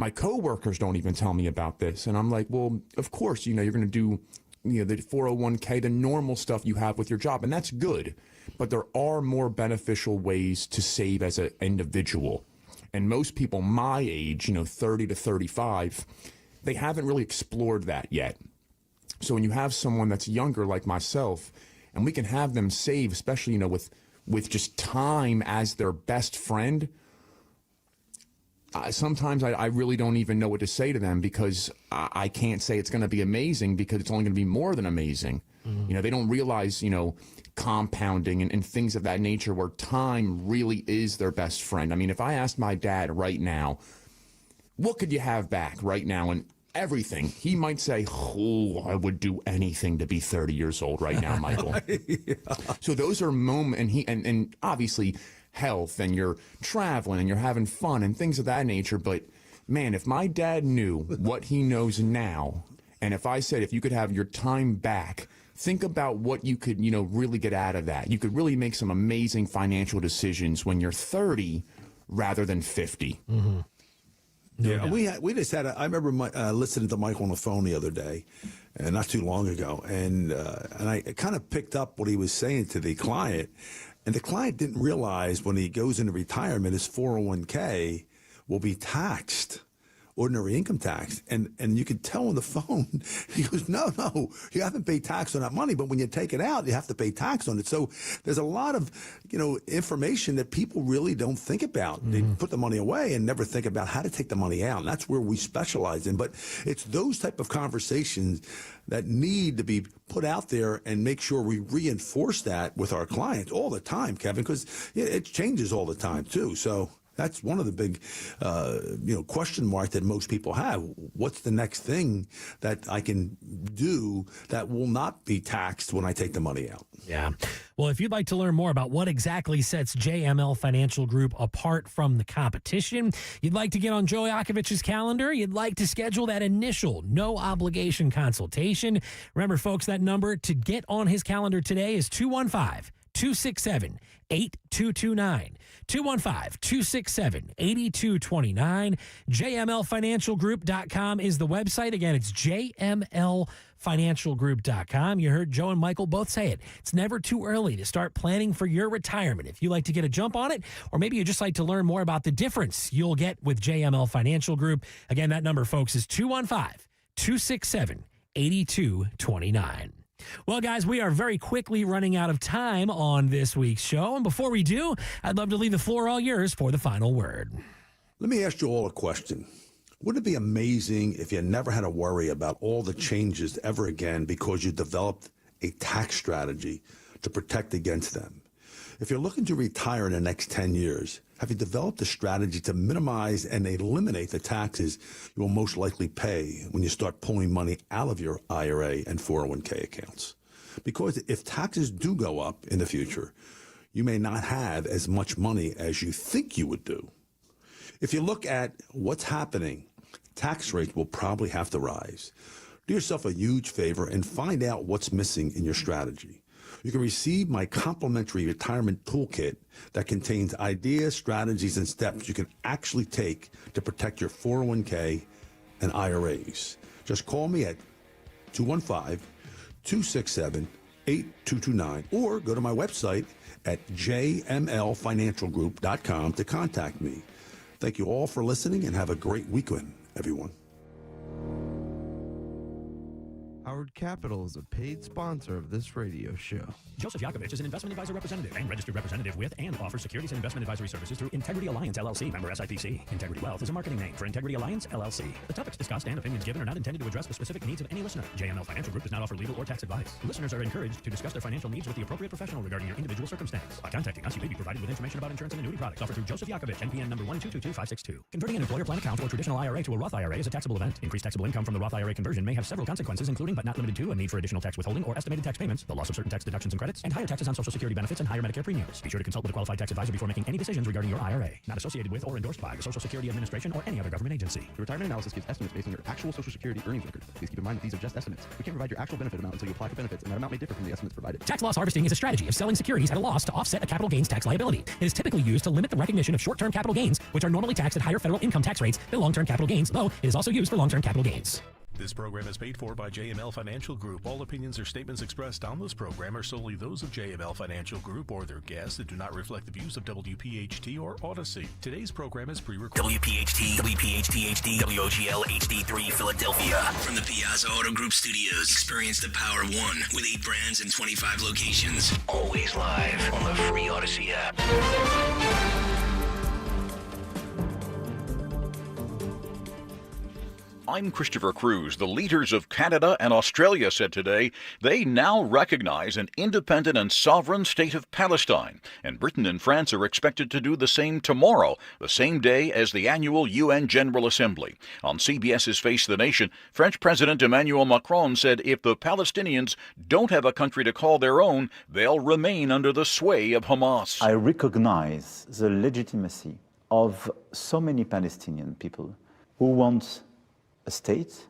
My coworkers don't even tell me about this. And I'm like, well, of course, you're going to do the 401k, the normal stuff you have with your job, and that's good. But there are more beneficial ways to save as an individual. And most people my age, 30 to 35, they haven't really explored that yet. So when you have someone that's younger like myself, and we can have them save, especially, with just time as their best friend, sometimes I really don't even know what to say to them, because I can't say it's going to be amazing, because it's only going to be more than amazing. Mm-hmm. They don't realize, compounding and things of that nature, where time really is their best friend. I mean, if I asked my dad right now, what could you have back right now? And everything, he might say, oh, I would do anything to be 30 years old right now, Michael. Yeah. So those are moments, and obviously health, and you're traveling and you're having fun and things of that nature. But man, if my dad knew what he knows now, and if I said, if you could have your time back, think about what you could, really get out of that. You could really make some amazing financial decisions when you're 30 rather than 50. Mm-hmm. Yeah, we just had. I remember listening to Michael on the phone the other day, and not too long ago, and I kind of picked up what he was saying to the client, and the client didn't realize when he goes into retirement, his 401k will be taxed, ordinary income tax, and you could tell on the phone. He goes, no, you haven't paid tax on that money, but when you take it out, you have to pay tax on it. So there's a lot of information that people really don't think about. Mm-hmm. They put the money away and never think about how to take the money out, and that's where we specialize in. But it's those type of conversations that need to be put out there, and make sure we reinforce that with our clients all the time, Kevin, because it changes all the time too. So that's one of the big, question mark that most people have. What's the next thing that I can do that will not be taxed when I take the money out? Yeah. Well, if you'd like to learn more about what exactly sets JML Financial Group apart from the competition, you'd like to get on Joe Yakovich's calendar, you'd like to schedule that initial no obligation consultation. Remember, folks, that number to get on his calendar today is 215-267-8229. 215-267-8229. JMLFinancialGroup.com is the website. Again, it's JMLFinancialGroup.com. You heard Joe and Michael both say it. It's never too early to start planning for your retirement. If you like to get a jump on it, or maybe you just like to learn more about the difference you'll get with JML Financial Group. Again, that number, folks, is 215-267-8229. Well, guys, we are very quickly running out of time on this week's show. And before we do, I'd love to leave the floor all yours for the final word. Let me ask you all a question. Wouldn't it be amazing if you never had to worry about all the changes ever again because you developed a tax strategy to protect against them? If you're looking to retire in the next 10 years, have you developed a strategy to minimize and eliminate the taxes you will most likely pay when you start pulling money out of your IRA and 401k accounts? Because if taxes do go up in the future, you may not have as much money as you think you would do. If you look at what's happening, tax rates will probably have to rise. Do yourself a huge favor and find out what's missing in your strategy. You can receive my complimentary retirement toolkit that contains ideas, strategies, and steps you can actually take to protect your 401k and IRAs. Just call me at 215-267-8229 or go to my website at jmlfinancialgroup.com to contact me. Thank you all for listening, and have a great weekend, everyone. Howard Capital is a paid sponsor of this radio show. Joseph Yakovich is an investment advisor representative and registered representative with and offers securities and investment advisory services through Integrity Alliance, LLC, member SIPC. Integrity Wealth is a marketing name for Integrity Alliance, LLC. The topics discussed and opinions given are not intended to address the specific needs of any listener. JML Financial Group does not offer legal or tax advice. Listeners are encouraged to discuss their financial needs with the appropriate professional regarding your individual circumstance. By contacting us, you may be provided with information about insurance and annuity products offered through Joseph Yakovich, NPN number 1222562. Converting an employer plan account or traditional IRA to a Roth IRA is a taxable event. Increased taxable income from the Roth IRA conversion may have several consequences, including including but not limited to a need for additional tax withholding or estimated tax payments, the loss of certain tax deductions and credits, and higher taxes on Social Security benefits and higher Medicare premiums. Be sure to consult with a qualified tax advisor before making any decisions regarding your IRA. Not associated with or endorsed by the Social Security Administration or any other government agency. The retirement analysis gives estimates based on your actual Social Security earnings record. Please keep in mind that these are just estimates. We can't provide your actual benefit amount until you apply for benefits, and that amount may differ from the estimates provided. Tax loss harvesting is a strategy of selling securities at a loss to offset a capital gains tax liability. It is typically used to limit the recognition of short-term capital gains, which are normally taxed at higher federal income tax rates than long-term capital gains, though it is also used for long-term capital gains. This program is paid for by JML Financial Group. All opinions or statements expressed on this program are solely those of JML Financial Group or their guests and do not reflect the views of WPHT or Odyssey. Today's program is pre-recorded. WPHT, WPHT HD, WOGL HD3 Philadelphia. From the Piazza Auto Group Studios, experience the power of one with 8 brands and 25 locations. Always live on the free Odyssey app. I'm Christopher Cruz. The leaders of Canada and Australia said today they now recognize an independent and sovereign state of Palestine. And Britain and France are expected to do the same tomorrow, the same day as the annual UN General Assembly. On CBS's Face the Nation, French President Emmanuel Macron said if the Palestinians don't have a country to call their own, they'll remain under the sway of Hamas. I recognize the legitimacy of so many Palestinian people who want a state,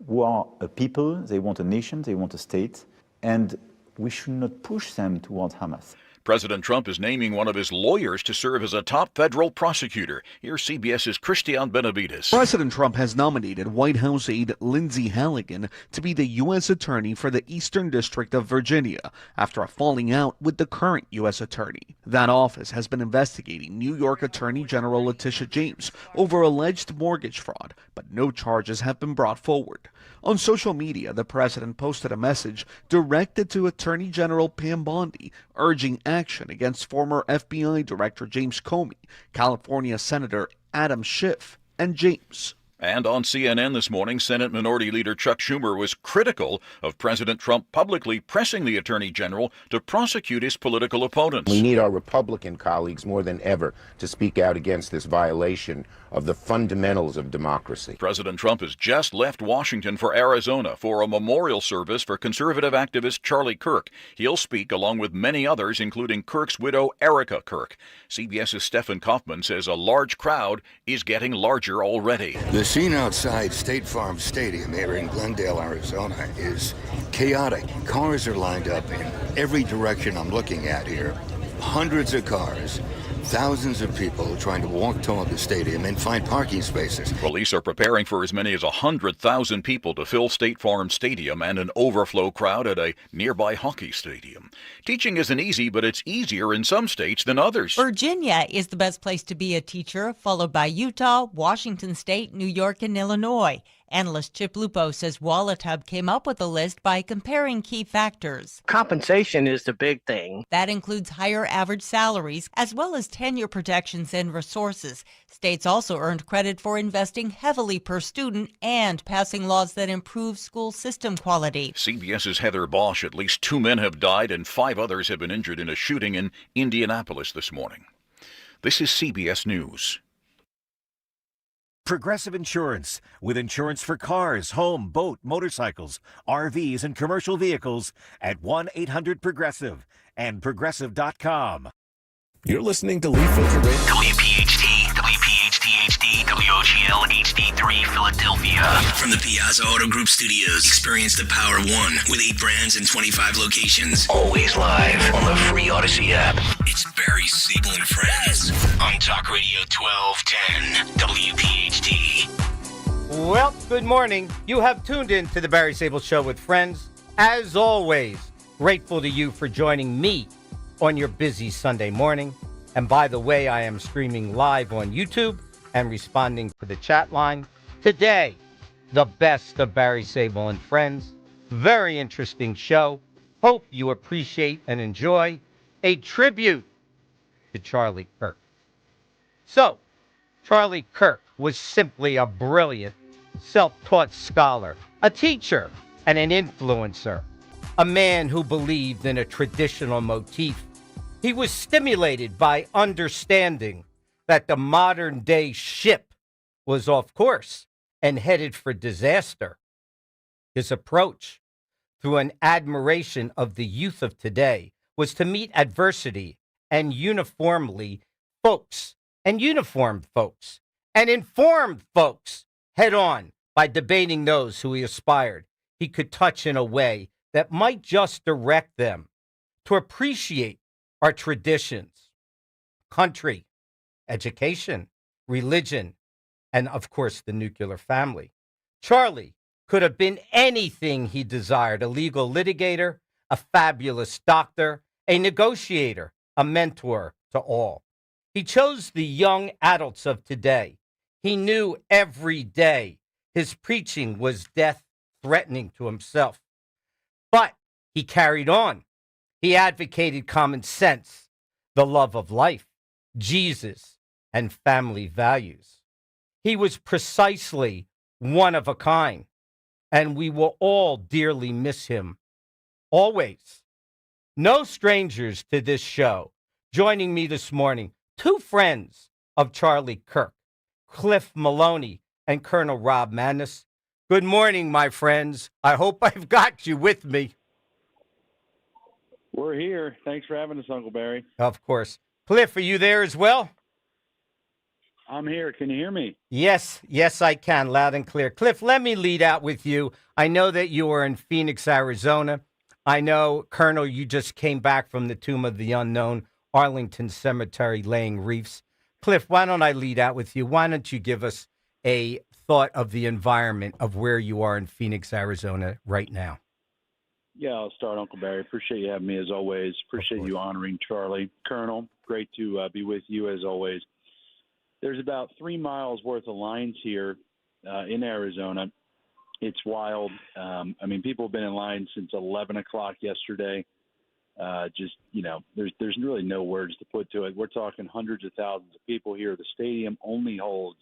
who are a people, they want a nation, they want a state, and we should not push them toward Hamas. President Trump is naming one of his lawyers to serve as a top federal prosecutor. Here's CBS's Christian Benavides. President Trump has nominated White House aide Lindsey Halligan to be the U.S. Attorney for the Eastern District of Virginia after a falling out with the current U.S. Attorney. That office has been investigating New York Attorney General Letitia James over alleged mortgage fraud, but no charges have been brought forward. On social media, the president posted a message directed to Attorney General Pam Bondi urging action against former FBI Director James Comey, California Senator Adam Schiff, and James. And on CNN this morning, Senate Minority Leader Chuck Schumer was critical of President Trump publicly pressing the Attorney General to prosecute his political opponents. We need our Republican colleagues more than ever to speak out against this violation of the fundamentals of democracy. President Trump has just left Washington for Arizona for a memorial service for conservative activist Charlie Kirk. He'll speak along with many others, including Kirk's widow, Erica Kirk. CBS's Stephen Kaufman says a large crowd is getting larger already. The scene outside State Farm Stadium here in Glendale, Arizona is chaotic. Cars are lined up in every direction I'm looking at here. Hundreds of cars. Thousands of people trying to walk toward the stadium and find parking spaces. Police are preparing for as many as 100,000 people to fill State Farm Stadium and an overflow crowd at a nearby hockey stadium. Teaching isn't easy, but it's easier in some states than others. Virginia is the best place to be a teacher, followed by Utah, Washington State, New York, and Illinois. Analyst Chip Lupo says Wallet Hub came up with a list by comparing key factors. Compensation is the big thing. That includes higher average salaries, as well as tenure protections and resources. States also earned credit for investing heavily per student and passing laws that improve school system quality. CBS's Heather Bosch. At least 2 men have died and 5 others have been injured in a shooting in Indianapolis this morning. This is CBS News. Progressive Insurance, with insurance for cars, home, boat, motorcycles, RVs, and commercial vehicles at 1-800-PROGRESSIVE and Progressive.com. You're listening to Lee Filter Radio. WPHT, WPHT HD, WOGL HD3 Philadelphia. From the Piazza Auto Group Studios, experience the power of one with 8 brands and 25 locations. Always live on the free Odyssey app. It's Barry, Sable, and Friends on Talk Radio 1210 WPHT. Well, good morning. You have tuned in to the Barry Sable Show with Friends. As always, grateful to you for joining me on your busy Sunday morning. And by the way, I am streaming live on YouTube and responding to the chat line. Today, the best of Barry Sable and Friends. Very interesting show. Hope you appreciate and enjoy a tribute to Charlie Kirk. So, Charlie Kirk was simply a brilliant, self-taught scholar, a teacher, and an influencer. A man who believed in a traditional motif. He was stimulated by understanding that the modern-day ship was off course and headed for disaster. His approach through an admiration of the youth of today was to meet adversity and uniformed folks and informed folks head on by debating those who he aspired he could touch in a way that might just direct them to appreciate our traditions, country, education, religion, and of course the nuclear family. Charlie could have been anything he desired: a legal litigator, a fabulous doctor, a negotiator, a mentor to all. He chose the young adults of today. He knew every day his preaching was death threatening to himself. But he carried on. He advocated common sense, the love of life, Jesus, and family values. He was precisely one of a kind, and we will all dearly miss him. Always. No strangers to this show. Joining me this morning, two friends of Charlie Kirk, Cliff Maloney and Colonel Rob Madness. Good morning, my friends. I hope I've got you with me. We're here. Thanks for having us, Uncle Barry. Of course. Cliff, are you there as well? I'm here. Can you hear me? Yes, I can, loud and clear. Cliff, let me lead out with you. I know that you are in Phoenix, Arizona. I know, Colonel, you just came back from the Tomb of the Unknown, Arlington Cemetery, laying wreaths. Cliff, why don't I lead out with you? Why don't you give us a thought of the environment of where you are in Phoenix, Arizona right now? Yeah, I'll start, Uncle Barry. Appreciate you having me as always. Appreciate you honoring Charlie. Colonel, great to be with you as always. There's about 3 miles worth of lines here in Arizona. It's wild. People have been in line since 11 o'clock yesterday. There's really no words to put to it. We're talking hundreds of thousands of people here. The stadium only holds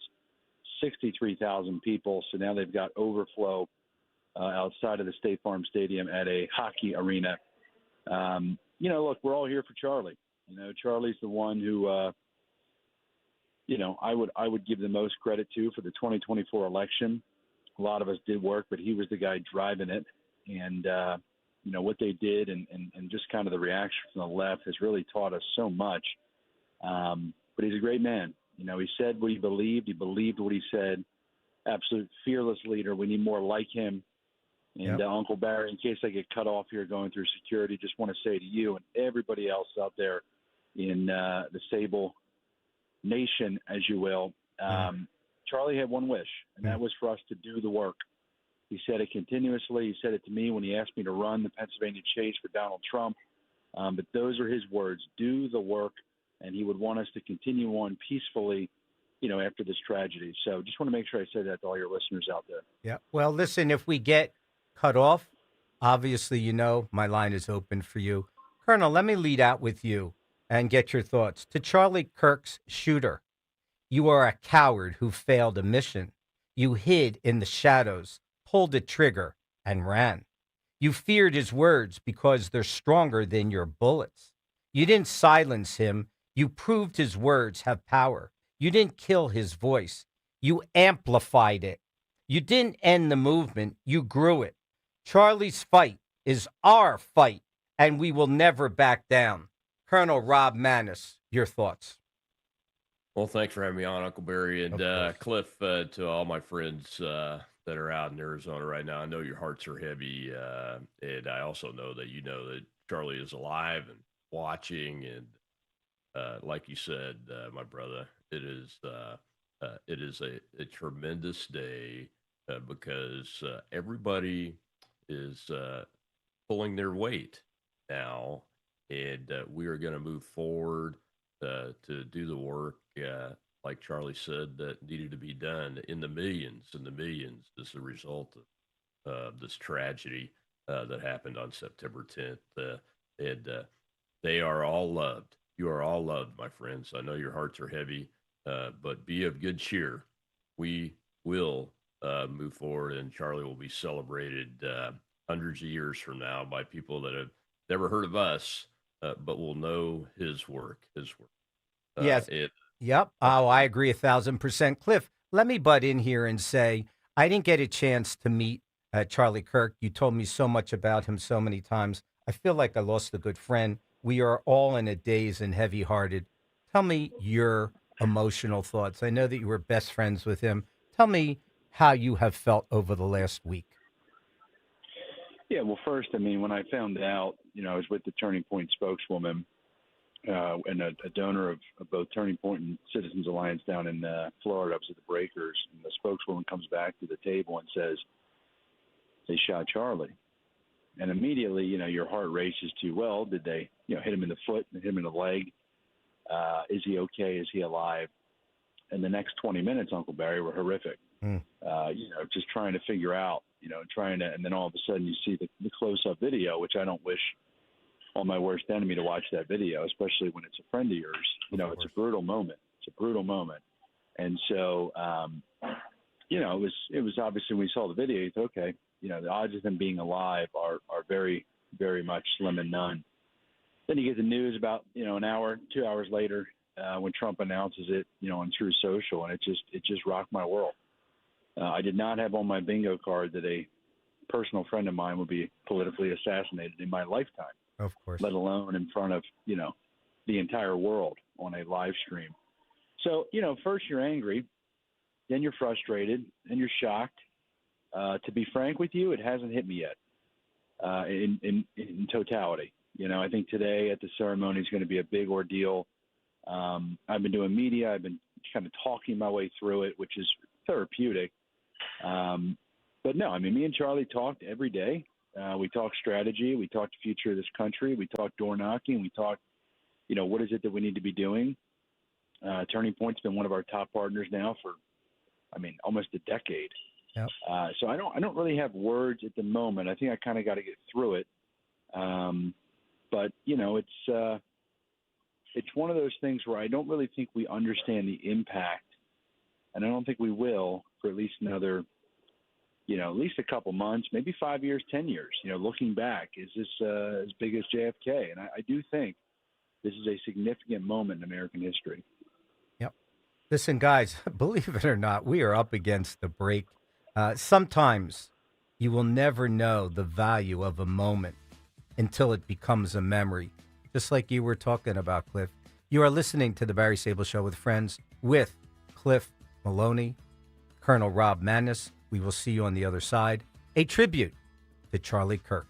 63,000 people, so now they've got overflow outside of the State Farm Stadium at a hockey arena. Look, we're all here for Charlie. Charlie's the one who, I would give the most credit to for the 2024 election. A lot of us did work, but he was the guy driving it. And, what they did and just kind of the reaction from the left has really taught us so much. But he's a great man. He said what he believed. He believed what he said. Absolute fearless leader. We need more like him. And Uncle Barry, in case I get cut off here going through security, just want to say to you and everybody else out there in the Sable Nation, as you will, Charlie had one wish, and that was for us to do the work. He said it continuously. He said it to me when he asked me to run the Pennsylvania chase for Donald Trump. But those are his words: do the work. And he would want us to continue on peacefully, after this tragedy. So just want to make sure I say that to all your listeners out there. Yeah. Well, listen, if we get cut off, obviously, my line is open for you. Colonel, let me lead out with you and get your thoughts. To Charlie Kirk's shooter, you are a coward who failed a mission. You hid in the shadows, pulled the trigger, and ran. You feared his words because they're stronger than your bullets. You didn't silence him. You proved his words have power. You didn't kill his voice. You amplified it. You didn't end the movement. You grew it. Charlie's fight is our fight, and we will never back down. Colonel Rob Madness, your thoughts. Well, thanks for having me on, Uncle Barry. And Cliff, to all my friends that are out in Arizona right now, I know your hearts are heavy. And I also know that that Charlie is alive and watching. And like you said, my brother, it is a tremendous day because everybody is pulling their weight now. And we are going to move forward to do the work, like Charlie said, that needed to be done in the millions as a result of this tragedy that happened on September 10th. And they are all loved. You are all loved, my friends. I know your hearts are heavy, but be of good cheer. We will move forward, and Charlie will be celebrated hundreds of years from now by people that have never heard of us, but will know his work. Yes. Yep. Oh, I agree 1,000%. Cliff, let me butt in here and say I didn't get a chance to meet Charlie Kirk. You told me so much about him so many times. I feel like I lost a good friend. We are all in a daze and heavy-hearted. Tell me your emotional thoughts. I know that you were best friends with him. Tell me how you have felt over the last week. Yeah, well, first, I mean, when I found out, I was with the Turning Point spokeswoman and a donor of both Turning Point and Citizens Alliance down in Florida. I was at the Breakers, and the spokeswoman comes back to the table and says, they shot Charlie. And immediately, your heart races to, well, did they, hit him in the foot, hit him in the leg? Is he okay? Is he alive? And the next 20 minutes, Uncle Barry, were horrific. Just trying to figure out, and then all of a sudden you see the close-up video, which I don't wish on my worst enemy to watch that video, especially when it's a friend of yours. It's a brutal moment. And so, it was obviously when we saw the video, you thought, okay, the odds of him being alive are very, very much slim and none. Then you get the news about, an hour, 2 hours later, when Trump announces it, on True Social, and it just rocked my world. I did not have on my bingo card that a personal friend of mine would be politically assassinated in my lifetime. Of course. Let alone in front of, the entire world on a live stream. So, first you're angry, then you're frustrated, then you're shocked. To be frank with you, it hasn't hit me yet in totality. I think today at the ceremony is going to be a big ordeal. I've been doing media. I've been kind of talking my way through it, which is therapeutic. But no, I mean, me and Charlie talked every day. We talked strategy. We talked the future of this country. We talked door knocking. We talked, what is it that we need to be doing? Turning Point's been one of our top partners now for, almost a decade. Yep. So I don't really have words at the moment. I think I kind of got to get through it. But it's one of those things where I don't really think we understand the impact, and I don't think we will for at least another, at least a couple months, maybe 5 years, 10 years. Looking back, is this as big as JFK? And I do think this is a significant moment in American history. Yep. Listen, guys, believe it or not, we are up against the break. Sometimes you will never know the value of a moment until it becomes a memory, just like you were talking about, Cliff. You are listening to the Barry Sable Show with Friends with Cliff Maloney, Colonel Rob Manis. We will see you on the other side. A tribute to Charlie Kirk.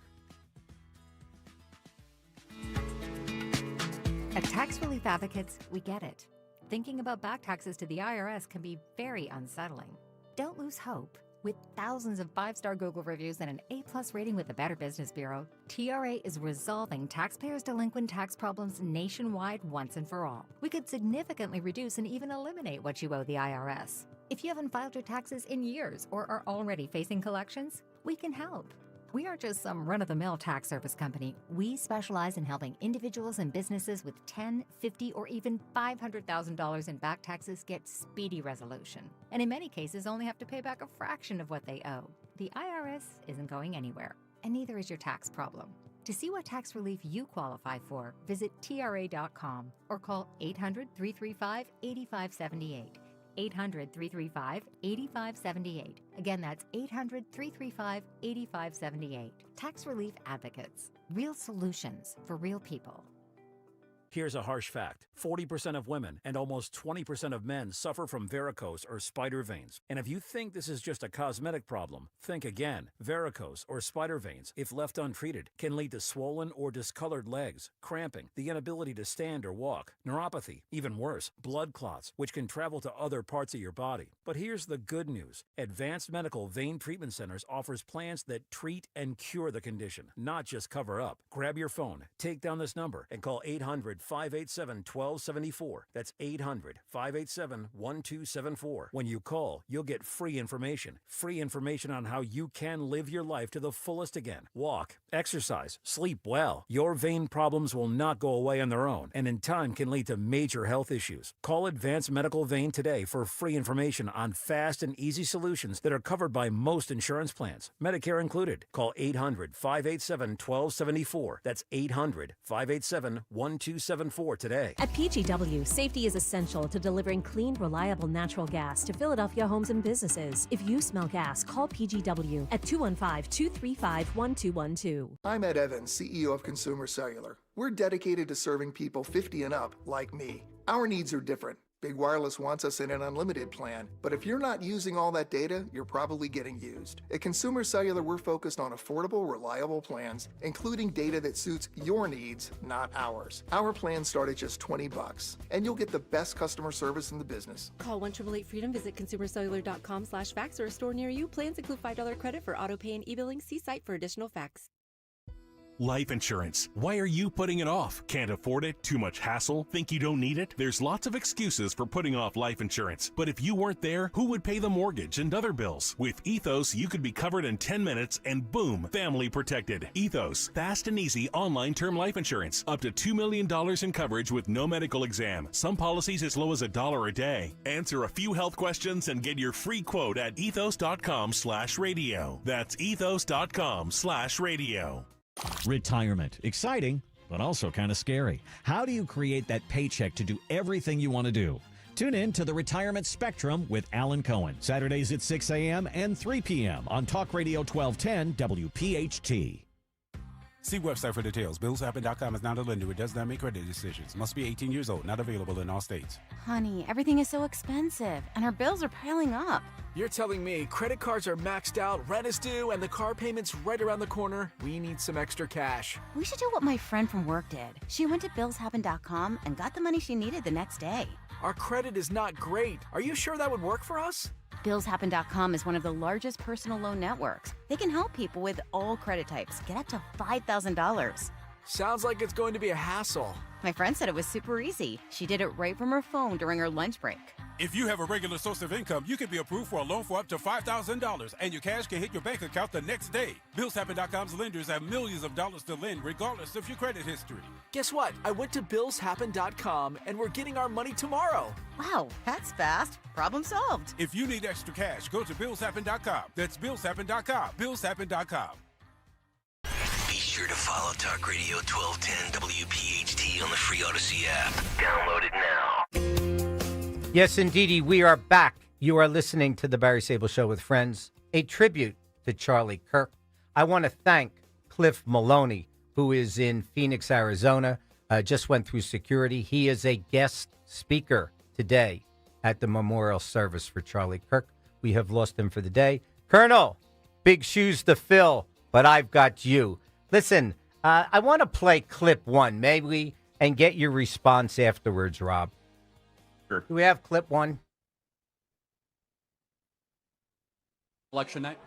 At Tax Relief Advocates, we get it. Thinking about back taxes to the IRS can be very unsettling. Don't lose hope. With thousands of 5-star Google reviews and an A+ rating with the Better Business Bureau, TRA is resolving taxpayers' delinquent tax problems nationwide once and for all. We could significantly reduce and even eliminate what you owe the IRS. If you haven't filed your taxes in years or are already facing collections, we can help. We aren't just some run-of-the-mill tax service company. We specialize in helping individuals and businesses with $10,000, $50,000, or even $500,000 in back taxes get speedy resolution. And in many cases, only have to pay back a fraction of what they owe. The IRS isn't going anywhere, and neither is your tax problem. To see what tax relief you qualify for, visit TRA.com or call 800-335-8578. 800-335-8578. Again, that's 800-335-8578. Tax Relief Advocates. Real solutions for real people. Here's a harsh fact. 40% of women and almost 20% of men suffer from varicose or spider veins. And if you think this is just a cosmetic problem, think again. Varicose or spider veins, if left untreated, can lead to swollen or discolored legs, cramping, the inability to stand or walk, neuropathy, even worse, blood clots, which can travel to other parts of your body. But here's the good news. Advanced Medical Vein Treatment Centers offers plans that treat and cure the condition, not just cover up. Grab your phone, take down this number, and call 800-587-1274. That's 800-587-1274. When you call, you'll get free information on how you can live your life to the fullest again. Walk, exercise, sleep well. Your vein problems will not go away on their own, and in time can lead to major health issues. Call Advanced Medical Vein today for free information on fast and easy solutions that are covered by most insurance plans, Medicare included. Call 800-587-1274. That's 800-587-1274. 474 today. At PGW, safety is essential to delivering clean, reliable natural gas to Philadelphia homes and businesses. If you smell gas, call PGW at 215-235-1212. I'm Ed Evans, CEO of Consumer Cellular. We're dedicated to serving people 50 and up, like me. Our needs are different. Big Wireless wants us in an unlimited plan, but if you're not using all that data, you're probably getting used. At Consumer Cellular, we're focused on affordable, reliable plans, including data that suits your needs, not ours. Our plans start at just $20, and you'll get the best customer service in the business. Call 1-888-FREEDOM, visit consumercellular.com/facts or a store near you. Plans include $5 credit for auto pay and e-billing. See site for additional facts. Life insurance. Why are you putting it off? Can't afford it? Too much hassle? Think you don't need it? There's lots of excuses for putting off life insurance. But if you weren't there, who would pay the mortgage and other bills? With Ethos, you could be covered in 10 minutes and boom, family protected. Ethos, fast and easy online term life insurance. Up to $2 million in coverage with no medical exam. Some policies as low as $1 a day. Answer a few health questions and get your free quote at ethos.com/radio. That's ethos.com/radio. Retirement. Exciting, but also kind of scary. How do you create that paycheck to do everything you want to do? Tune in to the Retirement Spectrum with Alan Cohen. Saturdays at 6 a.m. and 3 p.m. on Talk Radio 1210 WPHT. See website for details. BillsHappen.com is not a lender. It does not make credit decisions. Must be 18 years old. Not available in all states. Honey, everything is so expensive, and our bills are piling up. You're telling me credit cards are maxed out, rent is due, and the car payment's right around the corner? We need some extra cash. We should do what my friend from work did. She went to BillsHappen.com and got the money she needed the next day. Our credit is not great. Are you sure that would work for us? BillsHappen.com is one of the largest personal loan networks. They can help people with all credit types get up to $5,000. Sounds like it's going to be a hassle. My friend said it was super easy. She did it right from her phone during her lunch break. If you have a regular source of income, you can be approved for a loan for up to $5,000, and your cash can hit your bank account the next day. BillsHappen.com's lenders have millions of dollars to lend, regardless of your credit history. Guess what? I went to BillsHappen.com, and we're getting our money tomorrow. Wow, that's fast. Problem solved. If you need extra cash, go to BillsHappen.com. That's BillsHappen.com. BillsHappen.com. Be sure to follow Talk Radio 1210 WPHT on the free Odyssey app. Download it now. Yes, indeedy, we are back. You are listening to the Barry Sable Show with Friends, a tribute to Charlie Kirk. I want to thank Cliff Maloney, who is in Phoenix, Arizona, just went through security. He is a guest speaker today at the memorial service for Charlie Kirk. We have lost him for the day. Colonel, big shoes to fill, but I've got you. Listen, I want to play clip one, may we, and get your response afterwards, Rob. Sure. Do we have clip one? Election night?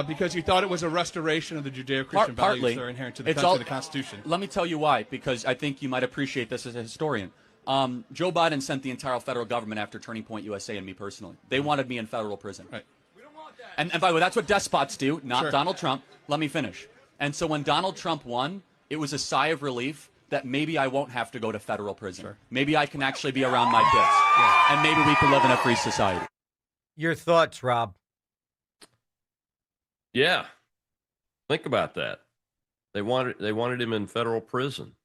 Because you thought it was a restoration of the Judeo-Christian values that are inherent to the country and the Constitution. Let me tell you why, because I think you might appreciate this as a historian. Joe Biden sent the entire federal government after Turning Point USA and me personally. They wanted me in federal prison. Right. We don't want that. And by the way, that's what despots do, not Sure. Donald Trump. Let me finish. And so when Donald Trump won, it was a sigh of relief that maybe I won't have to go to federal prison. Sure. Maybe I can actually be around my kids. Yeah. And maybe we can live in a free society. Your thoughts, Rob? Yeah. Think about that. They wanted him in federal prison.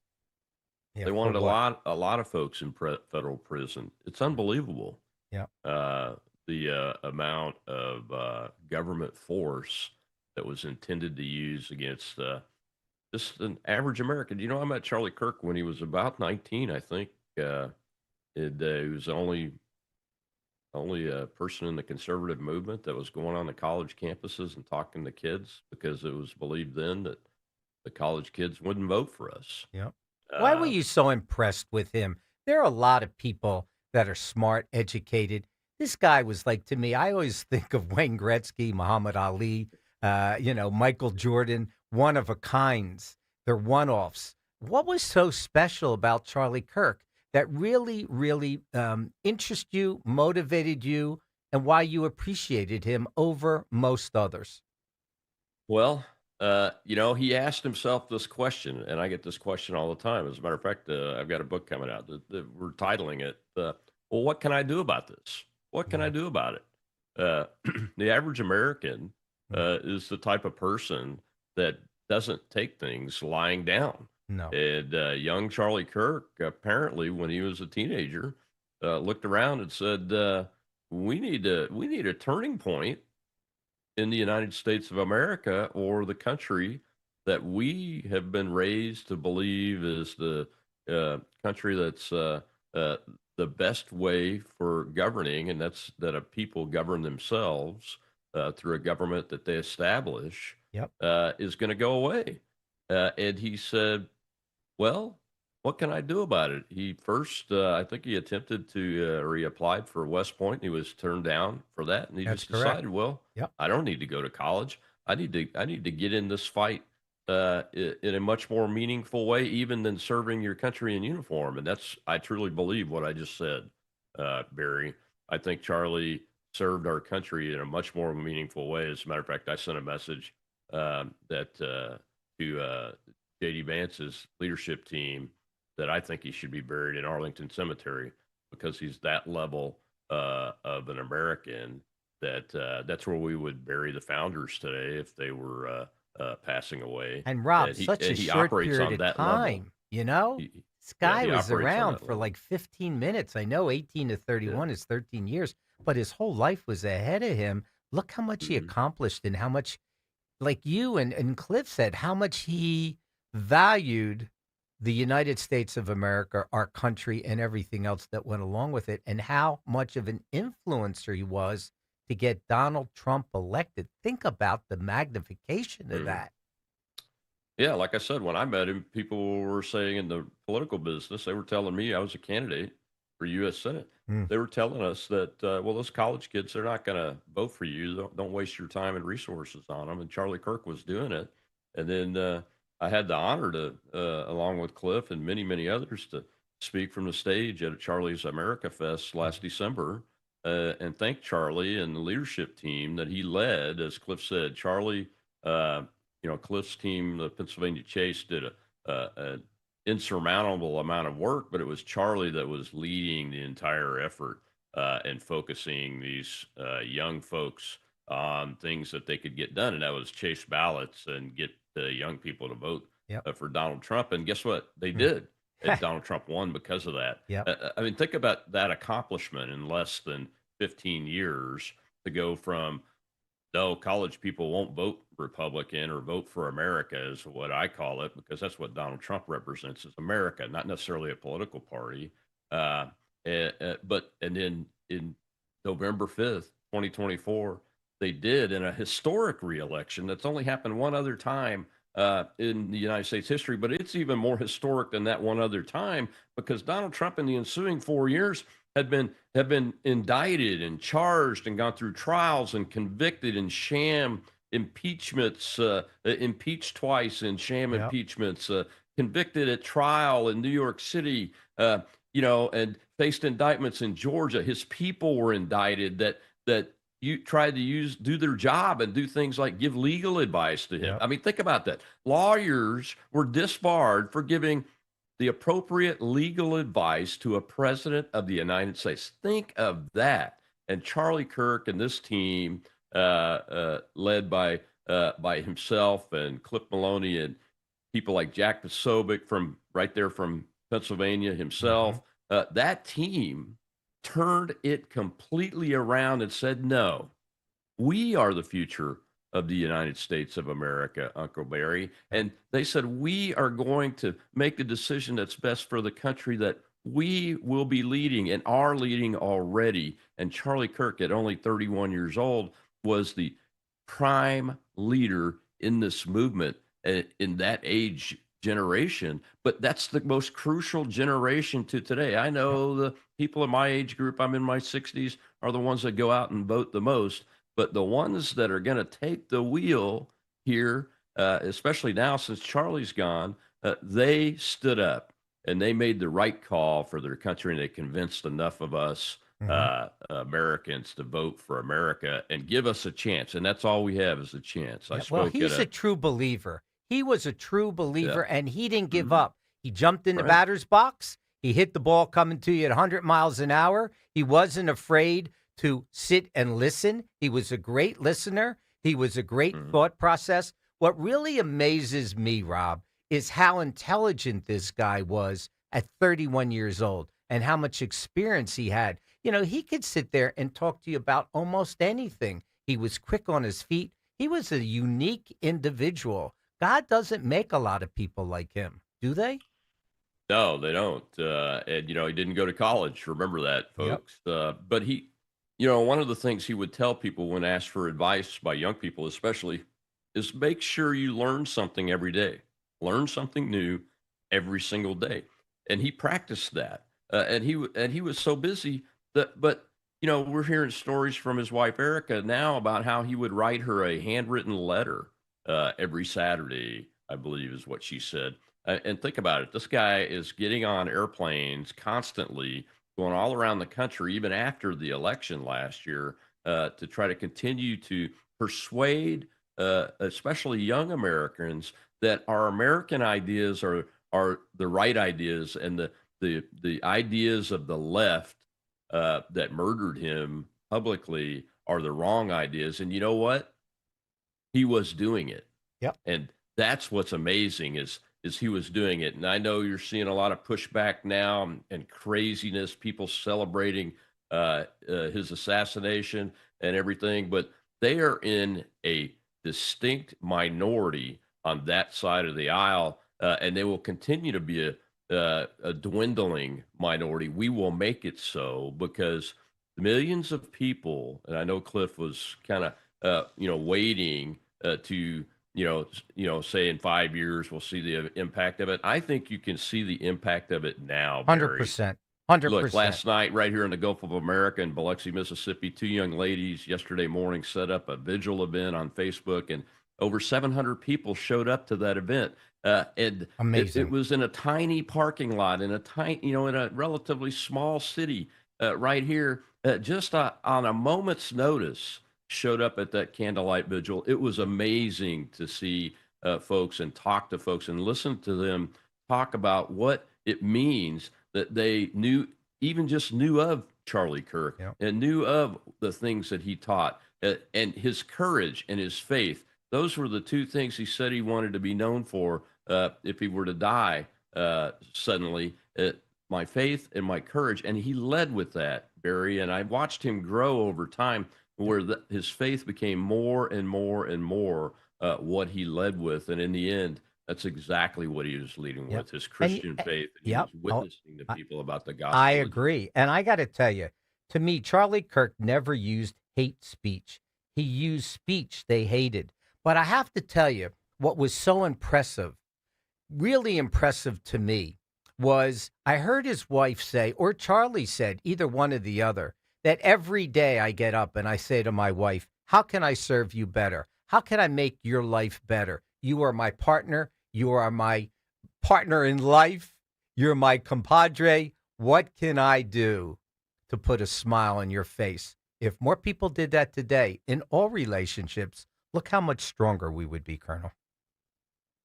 Yeah, they wanted a lot of folks in federal prison. It's unbelievable. Yeah. The amount of government force that was intended to use against just an average American. You know, I met Charlie Kirk when he was about 19, I think. He was only a person in the conservative movement that was going on the college campuses and talking to kids because it was believed then that the college kids wouldn't vote for us. Yeah. Why were you so impressed with him? There are a lot of people that are smart, educated. This guy was like, to me, I always think of Wayne Gretzky, Muhammad Ali, Michael Jordan, one of a kinds. They're one-offs. What was so special about Charlie Kirk that really, really interested you, motivated you, and why you appreciated him over most others? Well, he asked himself this question, and I get this question all the time. As a matter of fact, I've got a book coming out that we're titling it, well, what can I do about this? What can I do about it? The average American is the type of person that doesn't take things lying down. No. And young Charlie Kirk, apparently, when he was a teenager, looked around and said, "We need a turning point in the United States of America, or the country that we have been raised to believe is the country that's the best way for governing, and that's that a people govern themselves through a government that they establish, Yep. is going to go away." And he said, "Well, what can I do about it?" He first, I think he attempted to, or he applied for West Point. And he was turned down for that, and he That's just correct. decided, well, Yep. I don't need to go to college. I need to get in this fight in a much more meaningful way, even than serving your country in uniform. And I truly believe what I just said, Barry. I think Charlie served our country in a much more meaningful way. As a matter of fact, I sent a message to J.D. Vance's leadership team that I think he should be buried in Arlington Cemetery, because he's that level of an American that's where we would bury the founders today if they were passing away. And Rob, That such a he short operates period on of that time, level. you know? This guy He was operates on around that for level. like 15 minutes. I know 18 to 31 is 13 years, but his whole life was ahead of him. Look how much he accomplished, and how much, like you and Cliff said, how much he valued the United States of America, our country, and everything else that went along with it, and how much of an influencer he was to get Donald Trump elected. Think about the magnification of that. Yeah, like I said, when I met him, people were saying in the political business, they were telling me I was a candidate for U.S. Senate. They were telling us that, well, those college kids, they're not going to vote for you. Don't waste your time and resources on them. And Charlie Kirk was doing it. And then I had the honor to, along with Cliff and many, many others, to speak from the stage at Charlie's America Fest last December and thank Charlie and the leadership team that he led. As Cliff said, Charlie, Cliff's team, the Pennsylvania Chase, did an insurmountable amount of work, but it was Charlie that was leading the entire effort and focusing these young folks on things that they could get done, and that was chase ballots and get young people to vote for Donald Trump. And guess what? They did. And Donald Trump won because of that. I mean, think about that accomplishment in less than 15 years, to go from, no, college people won't vote Republican or vote for America, is what I call it, because that's what Donald Trump represents, is America, not necessarily a political party. But then in November 5th, 2024, they did, in a historic reelection that's only happened one other time in the United States history, but it's even more historic than that one other time, because Donald Trump in the ensuing 4 years have been indicted and charged and gone through trials and convicted in sham impeachments, impeached twice in sham impeachments, convicted at trial in New York City, and faced indictments in Georgia. His people were indicted that you tried to do their job and do things like give legal advice to him. I mean, think about that. Lawyers were disbarred for giving the appropriate legal advice to a president of the United States. Think of that. And Charlie Kirk and this team, led by himself and Cliff Maloney and people like Jack Posobiec from Pennsylvania himself, that team turned it completely around and said, no, we are the future of the United States of America, Uncle Barry. And they said, we are going to make the decision that's best for the country that we will be leading and are leading already. And Charlie Kirk, at only 31 years old, was the prime leader in this movement in that age generation. But that's the most crucial generation to today. I know the people in my age group, I'm in my 60s, are the ones that go out and vote the most. But the ones that are going to take the wheel here, especially now since Charlie's gone, they stood up and they made the right call for their country, and they convinced enough of us Americans to vote for America and give us a chance. And that's all we have, is a chance. Well, he's a true believer. He was a true believer, and he didn't give up. He jumped in the batter's box. He hit the ball coming to you at 100 miles an hour. He wasn't afraid to sit and listen. He was a great listener. He was a great thought process. What really amazes me, Rob, is how intelligent this guy was at 31 years old and how much experience he had. You know, he could sit there and talk to you about almost anything. He was quick on his feet. He was a unique individual. God doesn't make a lot of people like him, do they? No, they don't. And, you know, he didn't go to college. Remember that, Yep. folks. But he, you know, one of the things he would tell people when asked for advice by young people, especially, is make sure you learn something every day. Learn something new every single day. And he practiced that. And he was so busy that, but, you know, we're hearing stories from his wife, Erica, now about how he would write her a handwritten letter every Saturday, I believe is what she said. And think about it. This guy is getting on airplanes constantly, going all around the country, even after the election last year, to try to continue to persuade, especially young Americans, that our American ideas are the right ideas, and the ideas of the left that murdered him publicly are the wrong ideas. And you know what? He was doing it. Yep. And that's what's amazing is he was doing it. And I know you're seeing a lot of pushback now and craziness, people celebrating his assassination and everything, but they are in a distinct minority on that side of the aisle, and they will continue to be a dwindling minority. We will make it so because millions of people, and I know Cliff was kind of waiting to say in 5 years we'll see the impact of it. I think you can see the impact of it now. 100%. 100%. Look, last night right here in the Gulf of America in Biloxi, Mississippi, two young ladies yesterday morning set up a vigil event on Facebook, and over 700 people showed up to that event. And Amazing. It was in a tiny parking lot in a relatively small city right here, just on a moment's notice. Showed up at that candlelight vigil. It was amazing to see folks and talk to folks and listen to them talk about what it means that they just knew of Charlie Kirk and knew of the things that he taught and his courage and his faith. Those were the two things he said he wanted to be known for if he were to die suddenly. My faith and my courage. And he led with that, Barry. And I watched him grow over time, where his faith became more and more and more what he led with. And in the end, that's exactly what he was leading with, his Christian faith. And he was witnessing to people about the gospel. I agree. And I got to tell you, to me, Charlie Kirk never used hate speech. He used speech they hated. But I have to tell you, what was so impressive, really impressive to me, was I heard his wife say, or Charlie said, either one or the other, that every day I get up and I say to my wife, how can I serve you better? How can I make your life better? You are my partner. You are my partner in life. You're my compadre. What can I do to put a smile on your face? If more people did that today in all relationships, look how much stronger we would be, Colonel.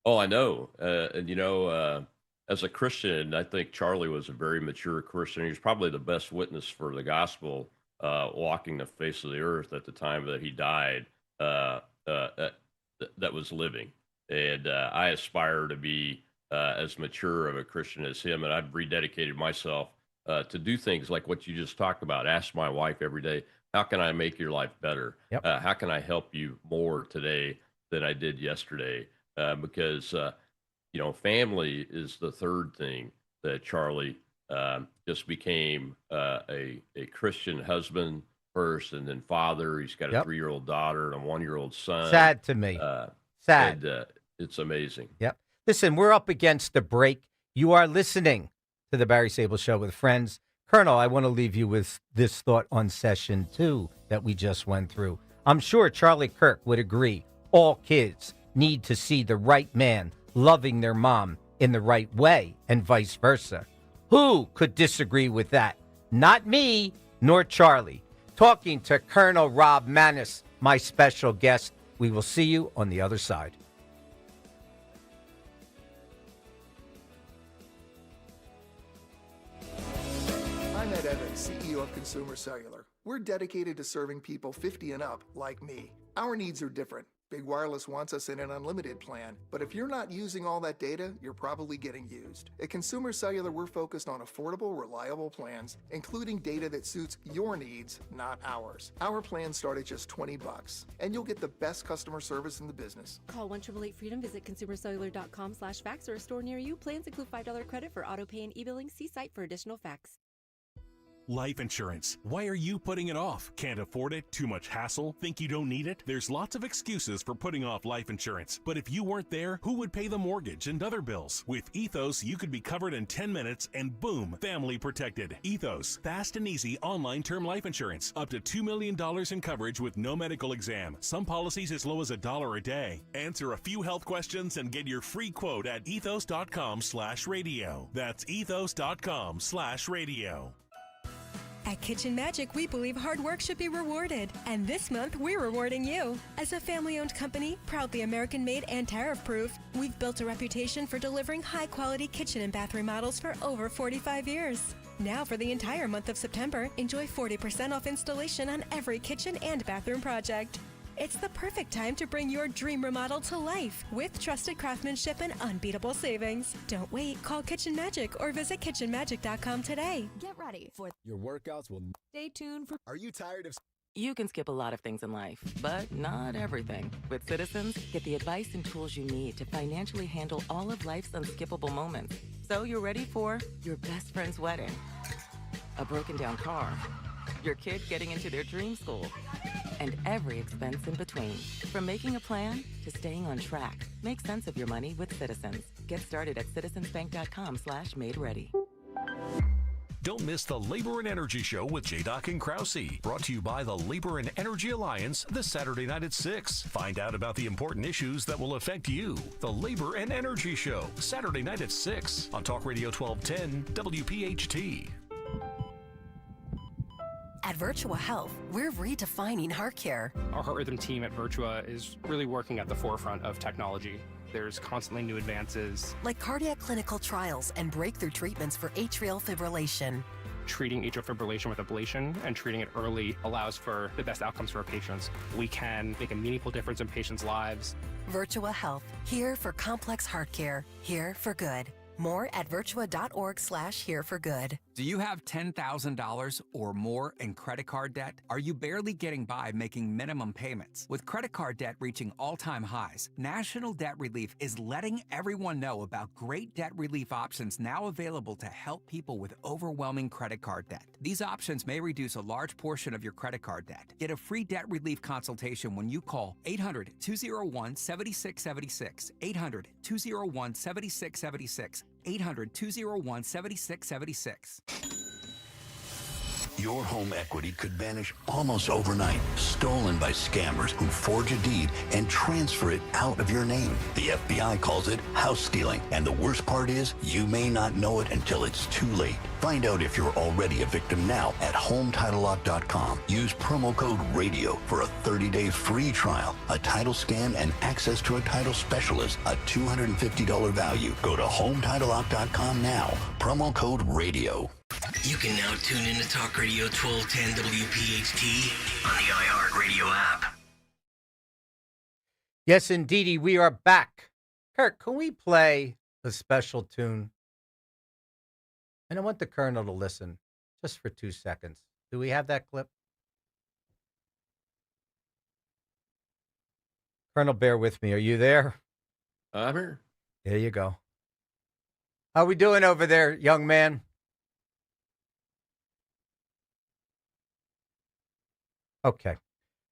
Oh, I know. And, as a Christian, I think Charlie was a very mature Christian. He was probably the best witness for the gospel walking the face of the earth at the time that he died that was living. And I aspire to be as mature of a Christian as him. And I've rededicated myself to do things like what you just talked about. Ask my wife every day, how can I make your life better? Yep. How can I help you more today than I did yesterday? Because family is the third thing that Charlie just became a Christian husband first, and then father. He's got a 3-year-old daughter and a 1-year-old son. Sad to me. Sad. And, it's amazing. Yep. Listen, we're up against the break. You are listening to the Barry Sable Show with friends. Colonel, I want to leave you with this thought on session 2 that we just went through. I'm sure Charlie Kirk would agree. All kids need to see the right man loving their mom in the right way, and vice versa. Who could disagree with that? Not me, nor Charlie. Talking to Colonel Rob Maness, my special guest. We will see you on the other side. I'm Ed Evans, CEO of Consumer Cellular. We're dedicated to serving people 50 and up like me. Our needs are different. Big Wireless wants us in an unlimited plan, but if you're not using all that data, you're probably getting used. At Consumer Cellular, we're focused on affordable, reliable plans, including data that suits your needs, not ours. Our plans start at just $20, and you'll get the best customer service in the business. Call 1-888-FREEDOM, visit consumercellular.com/fax or a store near you. Plans include $5 credit for auto pay and e-billing. See site for additional facts. Life insurance. Why are you putting it off? Can't afford it? Too much hassle? Think you don't need it? There's lots of excuses for putting off life insurance. But if you weren't there, who would pay the mortgage and other bills? With Ethos, you could be covered in 10 minutes and boom, family protected. Ethos, fast and easy online term life insurance. Up to $2 million in coverage with no medical exam. Some policies as low as $1 a day. Answer a few health questions and get your free quote at ethos.com/radio. That's ethos.com/radio. At Kitchen Magic, we believe hard work should be rewarded. And this month, we're rewarding you. As a family-owned company, proudly American-made and tariff-proof, we've built a reputation for delivering high-quality kitchen and bath remodels for over 45 years. Now, for the entire month of September, enjoy 40% off installation on every kitchen and bathroom project. It's the perfect time to bring your dream remodel to life with trusted craftsmanship and unbeatable savings. Don't wait. Call Kitchen Magic or visit kitchenmagic.com today. Get ready for your workouts will stay tuned for. Are you tired of? You can skip a lot of things in life, but not everything. With Citizens, get the advice and tools you need to financially handle all of life's unskippable moments. So you're ready for your best friend's wedding, a broken down car, your kid getting into their dream school, and every expense in between. From making a plan to staying on track, make sense of your money with Citizens. Get started at citizensbank.com/made-ready. Don't miss the Labor and Energy Show with J-Doc and Krause. Brought to you by the Labor and Energy Alliance this Saturday night at 6. Find out about the important issues that will affect you. The Labor and Energy Show, Saturday night at 6 on Talk Radio 1210 WPHT. At Virtua Health, we're redefining heart care. Our heart rhythm team at Virtua is really working at the forefront of technology. There's constantly new advances. Like cardiac clinical trials and breakthrough treatments for atrial fibrillation. Treating atrial fibrillation with ablation and treating it early allows for the best outcomes for our patients. We can make a meaningful difference in patients' lives. Virtua Health, here for complex heart care, here for good. More at virtua.org/hereforgood. Do you have $10,000 or more in credit card debt? Are you barely getting by making minimum payments? With credit card debt reaching all-time highs, National Debt Relief is letting everyone know about great debt relief options now available to help people with overwhelming credit card debt. These options may reduce a large portion of your credit card debt. Get a free debt relief consultation when you call 800-201-7676, 800-201-7676, 800-201-7676. Your home equity could vanish almost overnight, stolen by scammers who forge a deed and transfer it out of your name. The FBI calls it house stealing, and the worst part is you may not know it until it's too late. Find out if you're already a victim now at HomeTitleLock.com. Use promo code RADIO for a 30-day free trial, a title scan, and access to a title specialist, a $250 value. Go to HomeTitleLock.com now. Promo code RADIO. You can now tune in to Talk Radio 1210 WPHT on the iHeartRadio app. Yes, indeedy, we are back. Kurt, can we play a special tune? And I want the Colonel to listen just for 2 seconds. Do we have that clip? Colonel, bear with me. Are you there? I'm here. There you go. How we doing over there, young man? Okay.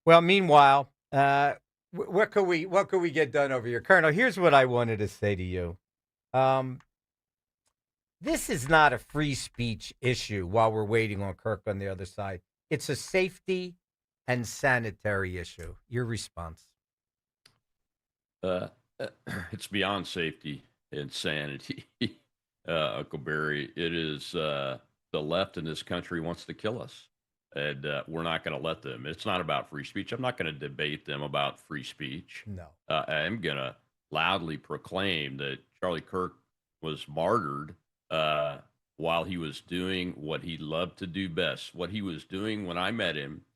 Well, meanwhile, what could we get done over here, Colonel? Here's what I wanted to say to you. This is not a free speech issue. While we're waiting on Kirk on the other side, it's a safety and sanitary issue. Your response? It's beyond safety and sanity, Uncle Barry. It is the left in this country wants to kill us. And we're not going to let them. It's not about free speech. I'm not going to debate them about free speech. No. I'm going to loudly proclaim that Charlie Kirk was martyred while he was doing what he loved to do best. What he was doing when I met him,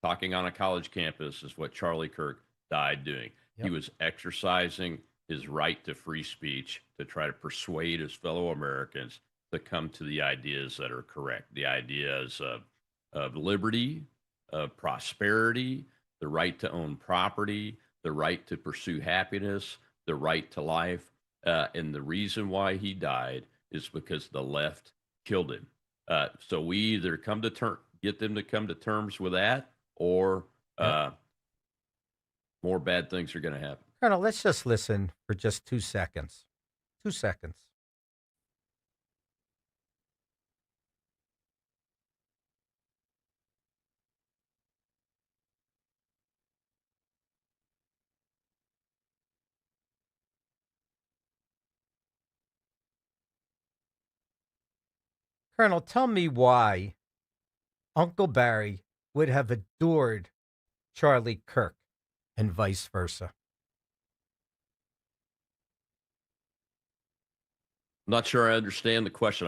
talking on a college campus, is what Charlie Kirk died doing. Yep. He was exercising his right to free speech to try to persuade his fellow Americans to come to the ideas that are correct, the ideas of liberty, of prosperity, the right to own property, the right to pursue happiness, the right to life. And the reason why he died is because the left killed him. So we either get them to come to terms with that, or more bad things are going to happen. Colonel, let's just listen for just 2 seconds. 2 seconds. Colonel, tell me why Uncle Barry would have adored Charlie Kirk and vice versa. I'm not sure I understand the question.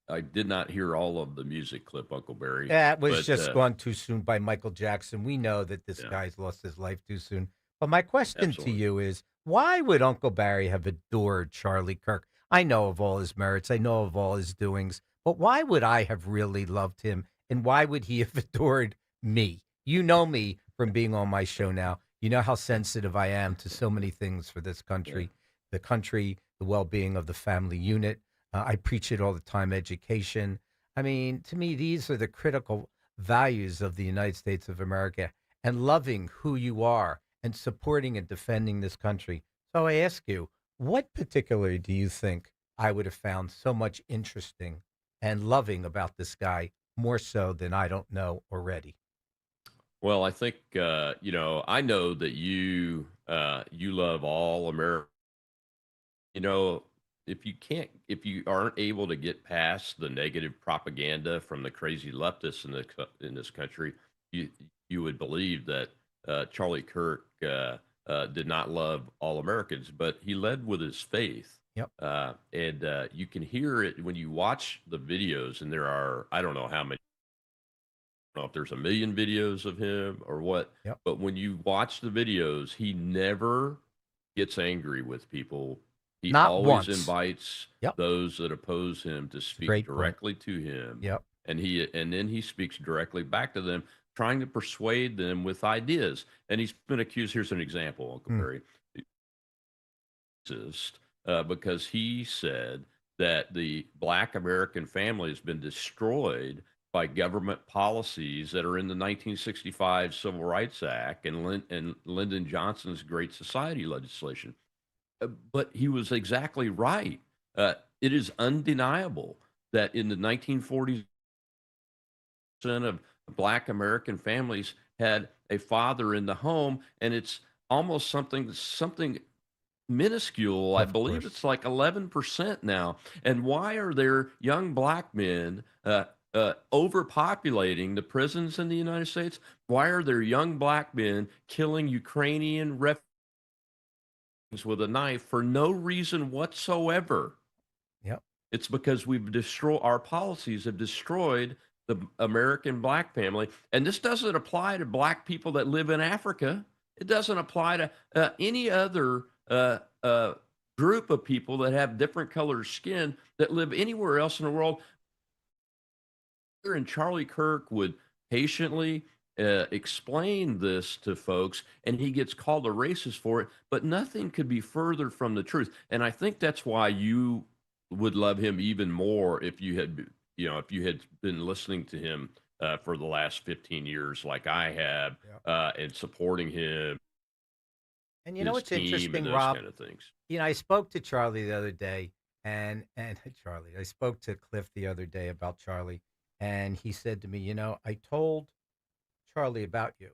I did not hear all of the music clip, Uncle Barry. That was just gone too soon by Michael Jackson. We know that this guy's lost his life too soon. But my question to you is, why would Uncle Barry have adored Charlie Kirk? I know of all his merits. I know of all his doings. But why would I have really loved him? And why would he have adored me? You know me from being on my show now. You know how sensitive I am to so many things for this country, the well-being of the family unit. I preach it all the time, education. I mean, to me, these are the critical values of the United States of America, and loving who you are and supporting and defending this country. So I ask you, what particularly do you think I would have found so much interesting and loving about this guy, more so than I don't know already? Well, I think I know that you love all America. If you aren't able to get past the negative propaganda from the crazy leftists in this country, you would believe that Charlie Kirk did not love all Americans, but he led with his faith. Yep. And you can hear it when you watch the videos, and there are, I don't know how many, I don't know if there's 1 million videos of him or what, but when you watch the videos, he never gets angry with people. He Not always once. invites those that oppose him to speak directly to him. Yep. And then he speaks directly back to them, trying to persuade them with ideas. And he's been accused. Here's an example, Uncle Barry. Because he said that the Black American family has been destroyed by government policies that are in the 1965 Civil Rights Act and Lyndon Johnson's Great Society legislation. But he was exactly right. It is undeniable that in the 1940s, of Black American families had a father in the home, and it's almost something minuscule. I believe it's like 11% now. And why are there young Black men overpopulating the prisons in the United States? Why are there young Black men killing Ukrainian refugees with a knife for no reason whatsoever? Yep. It's because our policies have destroyed the American Black family. And this doesn't apply to Black people that live in Africa. It doesn't apply to any other group of people that have different colored skin that live anywhere else in the world. And Charlie Kirk would patiently explain this to folks, and he gets called a racist for it, but nothing could be further from the truth. And I think that's why you would love him even more if you had been listening to him for the last 15 years like I have, and supporting him. And you know what's interesting, and those Rob? kind of things. I spoke to Charlie the other day, and I spoke to Cliff the other day about Charlie, and he said to me, I told Charlie about you.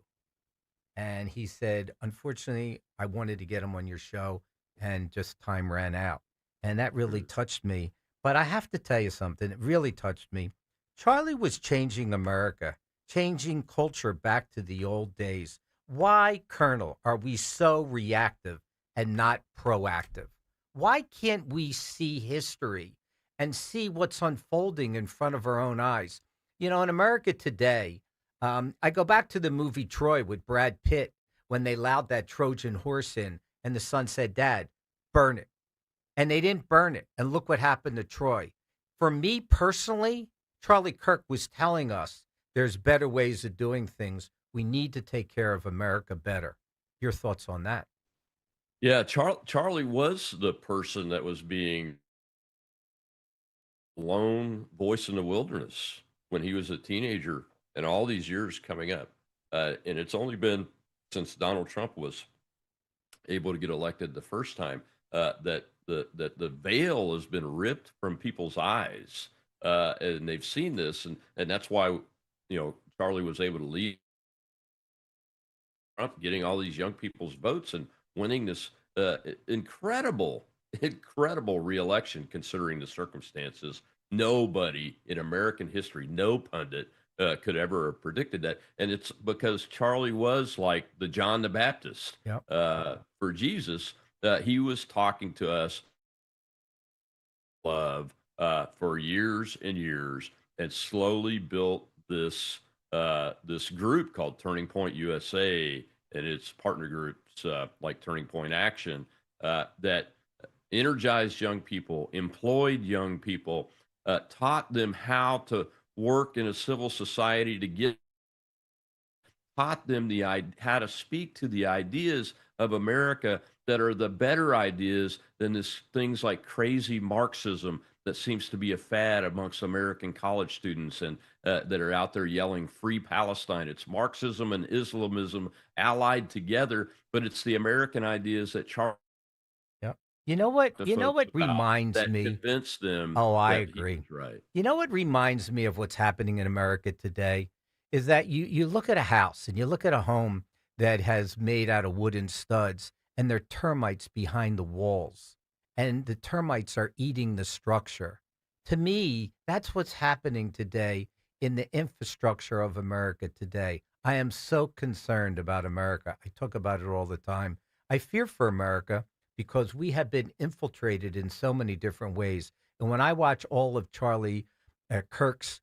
And he said, unfortunately, I wanted to get him on your show, and just time ran out. And that really touched me. But I have to tell you something. It really touched me. Charlie was changing America, changing culture back to the old days. Why, Colonel, are we so reactive and not proactive? Why can't we see history and see what's unfolding in front of our own eyes? In America today, I go back to the movie Troy with Brad Pitt, when they allowed that Trojan horse in, and the son said, Dad, burn it. And they didn't burn it. And look what happened to Troy. For me personally, Charlie Kirk was telling us there's better ways of doing things. We need to take care of America better. Your thoughts on that? Yeah, Charlie was the person that was being lone voice in the wilderness when he was a teenager and all these years coming up. And it's only been since Donald Trump was able to get elected the first time that the veil has been ripped from people's eyes. And they've seen this. And that's why, Charlie was able to lead Trump, getting all these young people's votes and winning this incredible reelection considering the circumstances. Nobody in American history, no pundit could ever have predicted that. And it's because Charlie was like the John the Baptist for Jesus. He was talking to us love for years and years and slowly built this group called Turning Point USA and its partner groups like Turning Point Action that energized young people, employed young people, taught them how to work in a civil society taught them how to speak to the ideas of America that are the better ideas than this things like crazy Marxism that seems to be a fad amongst American college students and that are out there yelling free Palestine. It's Marxism and Islamism allied together, but it's the American ideas that Charles. You know what reminds me? Convince them. Oh, I that agree. he was right. You know what reminds me of what's happening in America today is that you look at a house and you look at a home that has made out of wooden studs and there are termites behind the walls and the termites are eating the structure. To me, that's what's happening today in the infrastructure of America today. I am so concerned about America. I talk about it all the time. I fear for America because we have been infiltrated in so many different ways. And when I watch all of Charlie Kirk's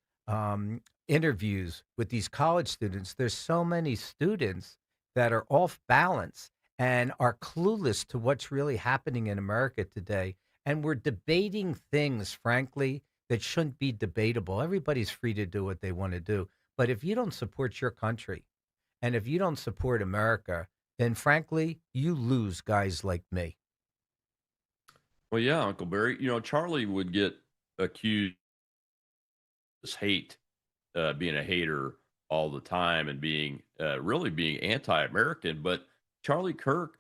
interviews with these college students, there's so many students that are off balance and are clueless to what's really happening in America today. And we're debating things, frankly, that shouldn't be debatable. Everybody's free to do what they want to do. But if you don't support your country and if you don't support America, then frankly, you lose guys like me. Well, yeah, Uncle Barry. Charlie would get accused of hate, being a hater all the time, and being really being anti-American. But Charlie Kirk,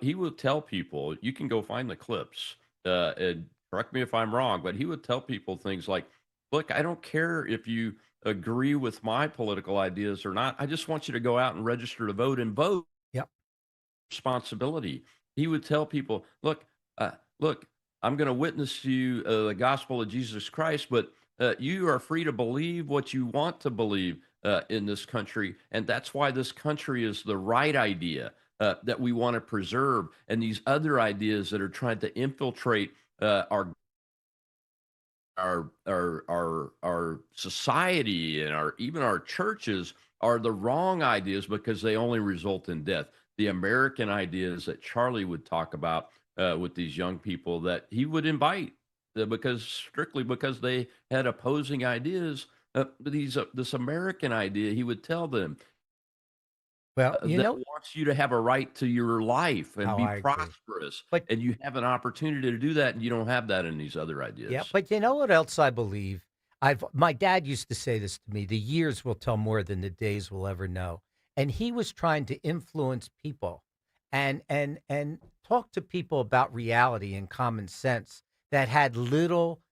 he would tell people, you can go find the clips, and correct me if I'm wrong, but he would tell people things like, "Look, I don't care if you agree with my political ideas or not. I just want you to go out and register to vote and vote." Yep. Responsibility. He would tell people, "Look, I'm going to witness to you the gospel of Jesus Christ, but you are free to believe what you want to believe in this country. And that's why this country is the right idea that we want to preserve. And these other ideas that are trying to infiltrate our society and even our churches are the wrong ideas because they only result in death." The American ideas that Charlie would talk about with these young people that he would invite strictly because they had opposing ideas. This American idea, he would tell them, well, wants you to have a right to your life and be prosperous, and you have an opportunity to do that, and you don't have that in these other ideas. Yeah, but you know what else I believe? My dad used to say this to me: the years will tell more than the days will ever know. And he was trying to influence people and talk to people about reality and common sense that had little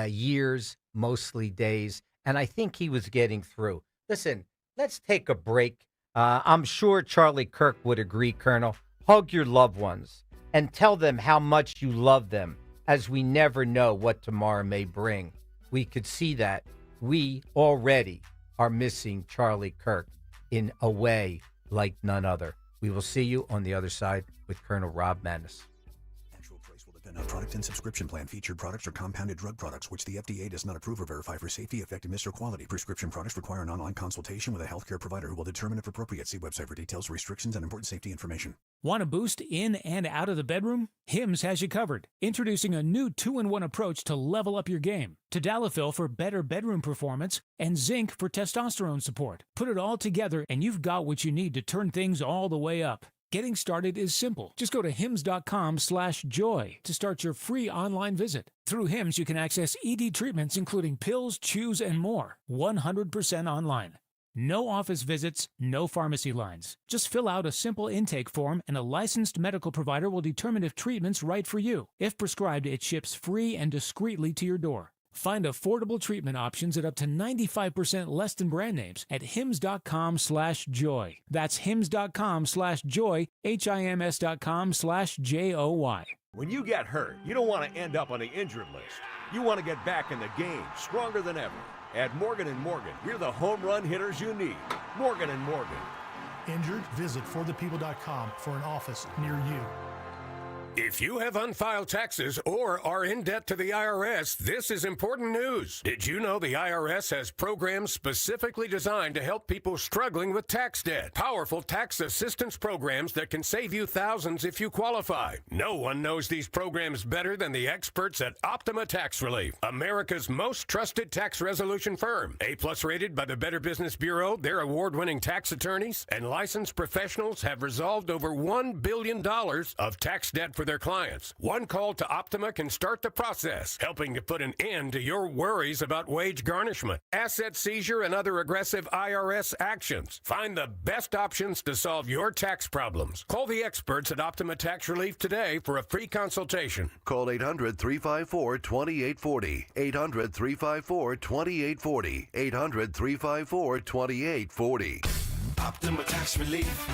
years, mostly days. And I think he was getting through. Listen, let's take a break. I'm sure Charlie Kirk would agree, Colonel. Hug your loved ones and tell them how much you love them, as we never know what tomorrow may bring. We could see that. We already are missing Charlie Kirk in a way like none other. We will see you on the other side with Colonel Rob Maness. Product and subscription plan. Featured products are compounded drug products, which the FDA does not approve or verify for safety, effectiveness, or quality. Prescription products require an online consultation with a healthcare provider who will determine if appropriate. See website for details, restrictions, and important safety information. Want to boost in and out of the bedroom? Hims has you covered. Introducing a new 2-in-1 approach to level up your game. Tadalafil for better bedroom performance and zinc for testosterone support. Put it all together and you've got what you need to turn things all the way up. Getting started is simple. Just go to hims.com/joy to start your free online visit. Through Hims, you can access ED treatments including pills, chews, and more. 100% online. No office visits, no pharmacy lines. Just fill out a simple intake form and a licensed medical provider will determine if treatment's right for you. If prescribed, it ships free and discreetly to your door. Find affordable treatment options at up to 95% less than brand names at hims.com/joy. That's hims.com/joy, HIMS.com/JOY. When you get hurt, you don't want to end up on the injured list. You want to get back in the game, stronger than ever. At Morgan & Morgan, we're the home run hitters you need. Morgan & Morgan. Injured? Visit forthepeople.com for an office near you. If you have unfiled taxes or are in debt to the IRS, this is important news. Did you know the IRS has programs specifically designed to help people struggling with tax debt? Powerful tax assistance programs that can save you thousands if you qualify. No one knows these programs better than the experts at Optima Tax Relief, America's most trusted tax resolution firm. A+ rated by the Better Business Bureau, their award-winning tax attorneys and licensed professionals have resolved over $1 billion of tax debt for their clients. One call to Optima can start the process, helping to put an end to your worries about wage garnishment, asset seizure, and other aggressive IRS actions. Find the best options to solve your tax problems. Call the experts at Optima Tax Relief today for a free consultation. Call 800-354-2840. 800-354-2840. 800-354-2840. Optima Tax Relief.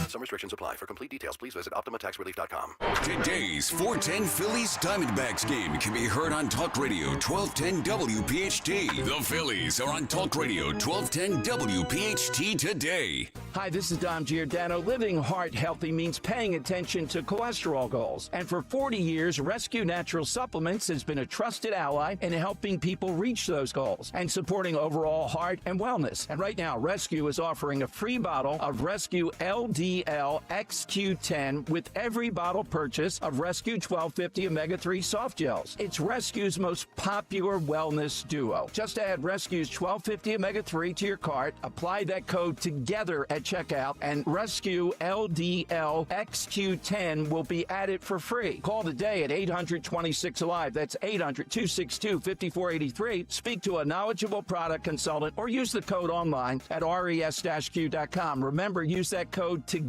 Some restrictions apply. For complete details, please visit OptimaTaxRelief.com. Today's 410 Phillies Diamondbacks game can be heard on Talk Radio 1210 WPHT. The Phillies are on Talk Radio 1210 WPHT today. Hi, this is Dom Giordano. Living heart healthy means paying attention to cholesterol goals. And for 40 years, Rescue Natural Supplements has been a trusted ally in helping people reach those goals and supporting overall heart and wellness. And right now, Rescue is offering a free bottle of Rescue LDL XQ10 with every bottle purchase of Rescue 1250 Omega-3 soft gels. It's Rescue's most popular wellness duo. Just add Rescue's 1250 Omega-3 to your cart, apply that code TOGETHER at checkout, and Rescue LDL XQ10 will be added for free. Call today at 800-26-ALIVE. That's 800-262-5483. Speak to a knowledgeable product consultant or use the code online at res-q.com. Remember, use that code TOGETHER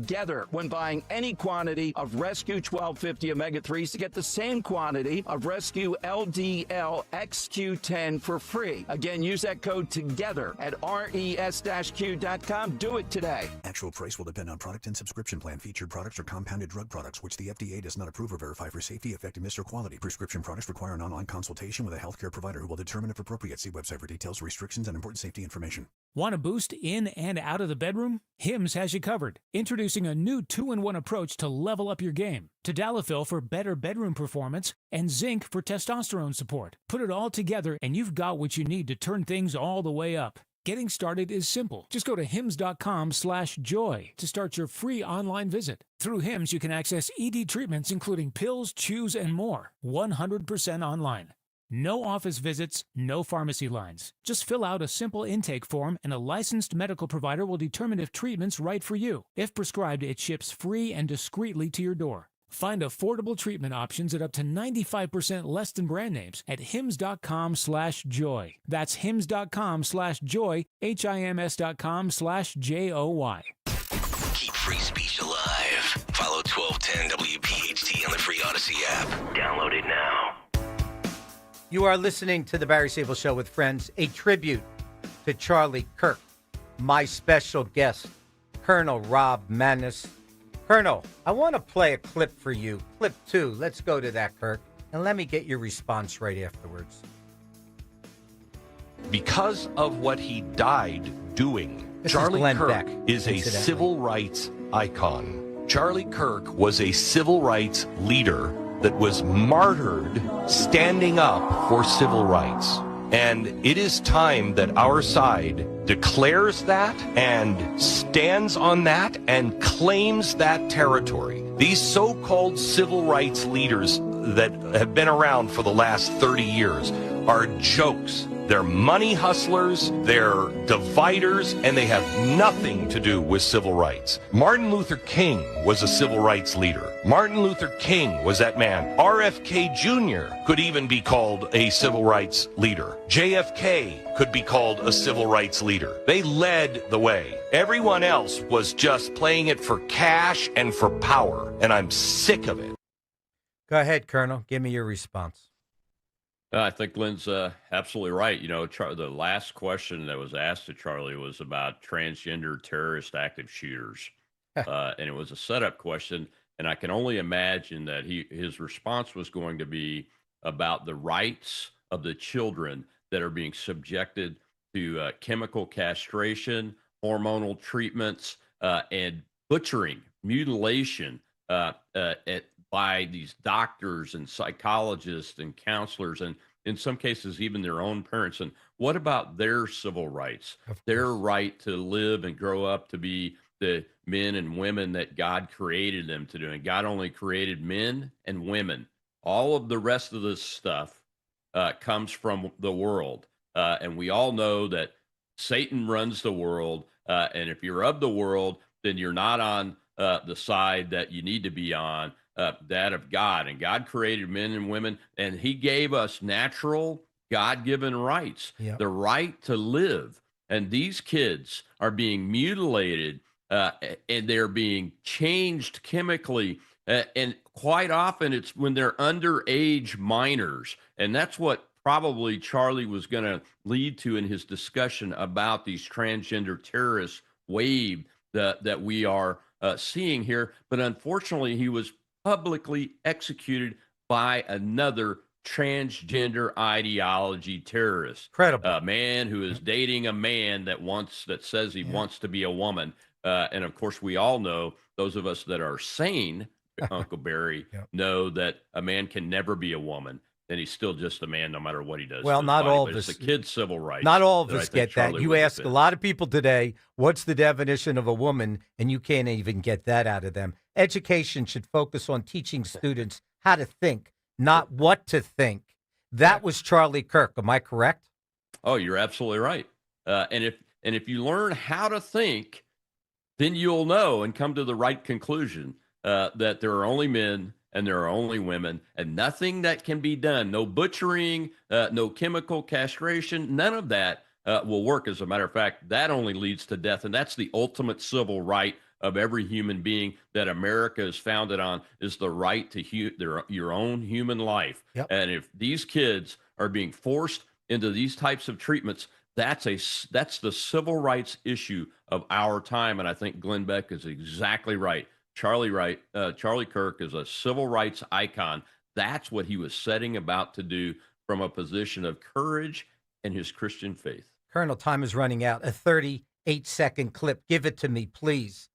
when buying any quantity of Rescue 1250 Omega-3s to get the same quantity of Rescue LDL XQ10 for free. Again, use that code TOGETHER at res-q.com. Do it today. Actual price will depend on product and subscription plan. Featured products are compounded drug products, which the FDA does not approve or verify for safety, effectiveness, or quality. Prescription products require an online consultation with a healthcare provider who will determine if appropriate. See website for details, restrictions, and important safety information. Want to boost in and out of the bedroom? Hims has you covered. Introducing a new 2-in-1 approach to level up your game. Tadalafil for better bedroom performance and zinc for testosterone support. Put it all together and you've got what you need to turn things all the way up. Getting started is simple. Just go to hims.com/joy to start your free online visit. Through Hims, you can access ED treatments including pills, chews, and more. 100% online. No office visits, no pharmacy lines. Just fill out a simple intake form and a licensed medical provider will determine if treatment's right for you. If prescribed, it ships free and discreetly to your door. Find affordable treatment options at up to 95% less than brand names at hims.com/joy. That's hims.com/joy, HIMS.com/JOY. Keep free speech alive. Follow 1210 WPHT on the free Odyssey app. Download it now. You are listening to the Barry Sable Show with Friends, a tribute to Charlie Kirk, my special guest, Colonel Rob Maness. Colonel, I want to play a clip for you. Clip 2. Let's go to that, Kirk. And let me get your response right afterwards. Because of what he died doing, This Charlie is Kirk Beck, is a civil rights icon. Charlie Kirk was a civil rights leader that was martyred standing up for civil rights. And it is time that our side declares that and stands on that and claims that territory. These so-called civil rights leaders that have been around for the last 30 years are jokes. They're money hustlers, they're dividers, and they have nothing to do with civil rights. Martin Luther King was a civil rights leader. Martin Luther King was that man. RFK Jr. could even be called a civil rights leader. JFK could be called a civil rights leader. They led the way. Everyone else was just playing it for cash and for power, and I'm sick of it. Go ahead, Colonel. Give me your response. I think Glenn's absolutely right. You know, the last question that was asked to Charlie was about transgender terrorist active shooters. And it was a setup question. And I can only imagine that his response was going to be about the rights of the children that are being subjected to chemical castration, hormonal treatments, and butchering, mutilation by these doctors and psychologists and counselors, and in some cases, even their own parents. And what about their civil rights, their right to live and grow up to be the men and women that God created them to do? And God only created men and women. All of the rest of this stuff comes from the world. And we all know that Satan runs the world. And if you're of the world, then you're not on the side that you need to be on, that of God. And God created men and women, and he gave us natural, God-given rights, the right to live. And these kids are being mutilated, and they're being changed chemically. And quite often it's when they're underage minors. And that's what probably Charlie was going to lead to in his discussion about these transgender terrorist wave that we are seeing here. But unfortunately, he was publicly executed by another transgender ideology terrorist. Incredible. A man who is dating a man that says he wants to be a woman. And of course, we all know, those of us that are sane, Uncle Barry, know that a man can never be a woman. And he's still just a man no matter what he does. Well, not all of us. It's the kids' civil rights. Not all of us get that. You ask a lot of people today, what's the definition of a woman? And you can't even get that out of them. Education should focus on teaching students how to think, not what to think. That was Charlie Kirk. Am I correct? Oh, you're absolutely right. And if you learn how to think, then you'll know and come to the right conclusion that there are only men and there are only women, and nothing that can be done, no butchering, no chemical castration, none of that will work. As a matter of fact, that only leads to death, and that's the ultimate civil right of every human being that America is founded on, is the right to your own human life. And if these kids are being forced into these types of treatments, that's the civil rights issue of our time, and I think Glenn Beck is exactly right. Charlie Kirk is a civil rights icon. That's what he was setting about to do from a position of courage and his Christian faith. Colonel, time is running out. A 38-second clip. Give it to me, please.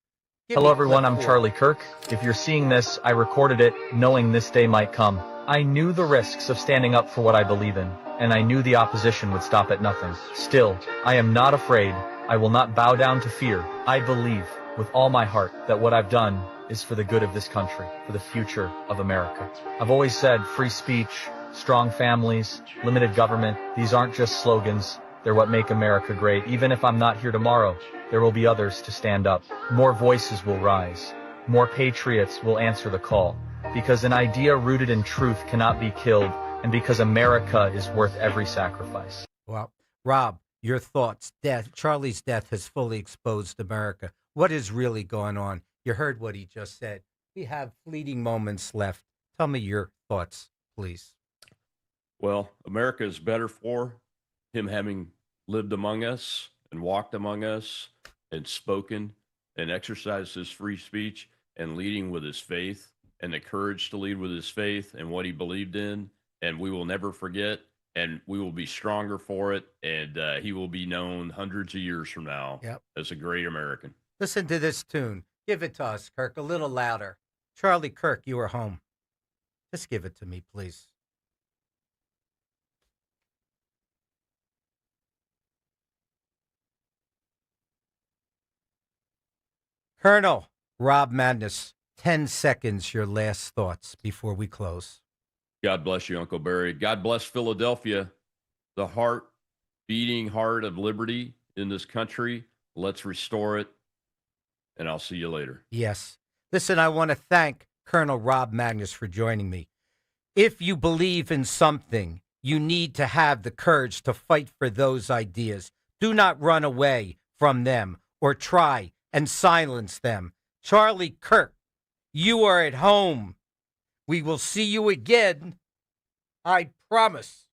Hello, everyone. I'm Charlie Kirk. If you're seeing this, I recorded it knowing this day might come. I knew the risks of standing up for what I believe in, and I knew the opposition would stop at nothing. Still, I am not afraid. I will not bow down to fear. I believe with all my heart that what I've done is for the good of this country, for the future of America. I've always said free speech, strong families, limited government, these aren't just slogans. They're what make America great. Even if I'm not here tomorrow, there will be others to stand up. More voices will rise. More patriots will answer the call. Because an idea rooted in truth cannot be killed, and because America is worth every sacrifice. Well, Rob, your thoughts. Charlie's death has fully exposed America. What is really going on? You heard what he just said. We have fleeting moments left. Tell me your thoughts, please. Well, America is better for him having lived among us and walked among us and spoken and exercised his free speech and leading with his faith and the courage to lead with his faith and what he believed in. And we will never forget, and we will be stronger for it. And he will be known hundreds of years from now as a great American. Listen to this tune. Give it to us, Kirk, a little louder. Charlie Kirk, you are home. Just give it to me, please. Colonel Rob Madness, 10 seconds, your last thoughts before we close. God bless you, Uncle Barry. God bless Philadelphia, the beating heart of liberty in this country. Let's restore it, and I'll see you later. Yes. Listen, I want to thank Colonel Rob Magnus for joining me. If you believe in something, you need to have the courage to fight for those ideas. Do not run away from them or try and silence them. Charlie Kirk, you are at home. We will see you again. I promise.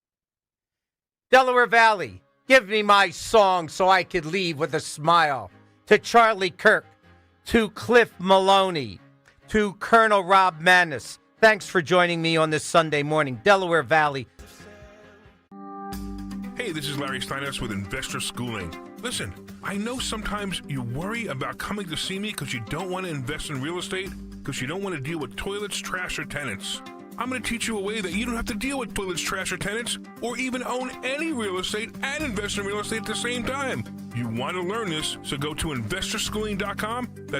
Delaware Valley, give me my song so I could leave with a smile. To Charlie Kirk, to Cliff Maloney, to Colonel Rob Manis, thanks for joining me on this Sunday morning. Delaware Valley. Hey, this is Larry Steiners with Investor Schooling. Listen, I know sometimes you worry about coming to see me because you don't want to invest in real estate, because you don't want to deal with toilets, trash, or tenants. I'm going to teach you a way that you don't have to deal with toilets, trash, or tenants, or even own any real estate and invest in real estate at the same time. You want to learn this, so go to investorschooling.com.